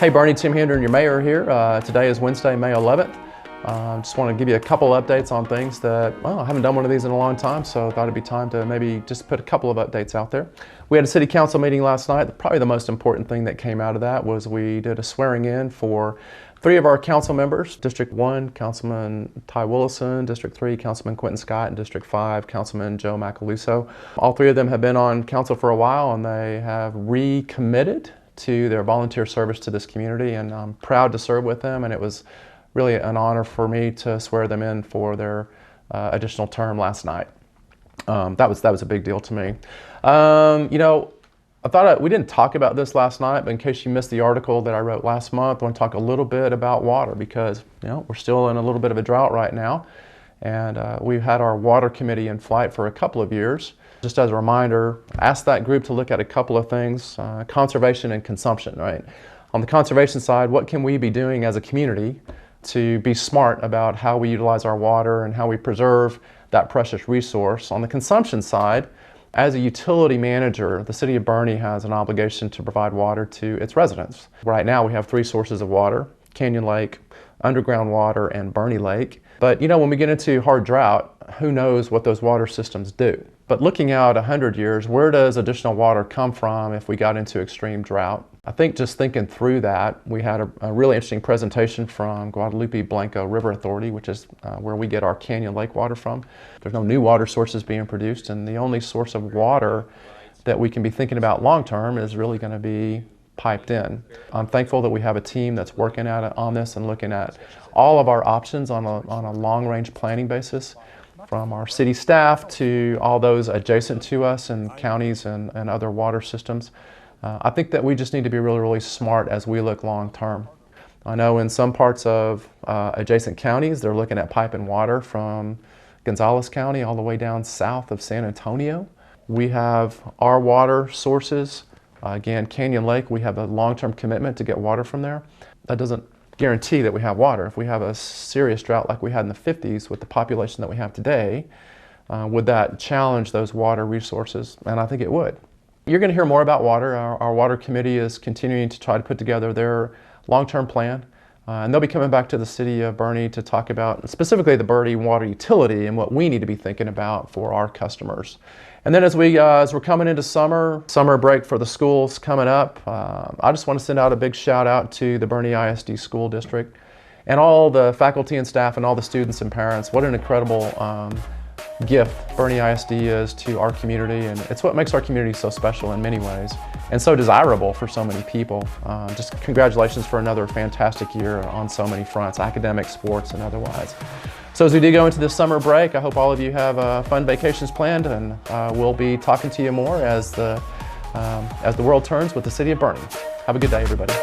Hey Bernie, Tim Handren, your mayor here. Today is Wednesday, May 11th. Just want to give you a couple updates on things that, well, I haven't done one of these in a long time, so I thought it'd be time to maybe just put a couple of updates out there. We had a city council meeting last night. Probably the most important thing that came out of that was we did a swearing in for 3 of our council members. District 1, Councilman Ty Willison; District 3, Councilman Quentin Scott; and District 5, Councilman Joe Macaluso. All 3 of them have been on council for a while, and they have recommitted to their volunteer service to this community, and I'm proud to serve with them, and it was really an honor for me to swear them in for their additional term last night. That was a big deal to me. You know, I thought we didn't talk about this last night, but in case you missed the article that I wrote last month, I want to talk a little bit about water because, you know, we're still in a little bit of a drought right now, and we've had our water committee in flight for a couple of years. Just as a reminder, ask that group to look at a couple of things, conservation and consumption, right? On the conservation side, what can we be doing as a community to be smart about how we utilize our water and how we preserve that precious resource? On the consumption side, as a utility manager, the city of Boerne has an obligation to provide water to its residents. Right now we have 3 sources of water: Canyon Lake, underground water, and Boerne Lake. But you know, when we get into hard drought, who knows what those water systems do? But looking out 100 years, where does additional water come from if we got into extreme drought? I think just thinking through that, we had a really interesting presentation from Guadalupe Blanco River Authority, which is where we get our Canyon Lake water from. There's no new water sources being produced, and the only source of water that we can be thinking about long term is really going to be piped in. I'm thankful that we have a team that's working on this and looking at all of our options on a long-range planning basis, from our city staff to all those adjacent to us and counties and other water systems. I think that we just need to be really, really smart as we look long term. I know in some parts of adjacent counties, they're looking at piping water from Gonzales County all the way down south of San Antonio. We have our water sources. Again, Canyon Lake, we have a long-term commitment to get water from there. That doesn't guarantee that we have water. If we have a serious drought like we had in the 50s with the population that we have today, would that challenge those water resources? And I think it would. You're going to hear more about water. Our water committee is continuing to try to put together their long-term plan. And they'll be coming back to the city of Boerne to talk about specifically the Boerne water utility and what we need to be thinking about for our customers. And then as we're coming into summer break for the schools coming up, I just want to send out a big shout out to the Boerne ISD School District and all the faculty and staff and all the students and parents. What an incredible gift Boerne ISD is to our community, and it's what makes our community so special in many ways and so desirable for so many people. Just congratulations for another fantastic year on so many fronts, academic, sports, and otherwise. So as we do go into this summer break, I hope all of you have fun vacations planned, and we'll be talking to you more as the world turns with the city of Boerne. Have a good day, everybody.